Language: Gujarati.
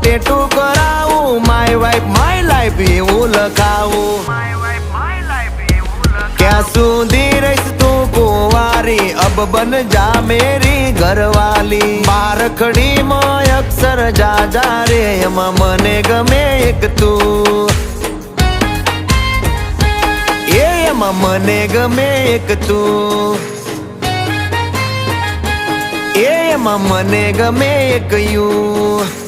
ટેટુ કરાવું, માય વાઇફ માય લાઈફ એવું લખાવું. ક્યાં સુધી રહીશ તું કુંવારી, અબ બન જા મેરી ઘરવાલી. બારખડીમાં અક્ષર જા રે, એમાં મને ગમે એક તું. એમાં મને ગમે એક તું. એમાં મને ગમે એક યુ.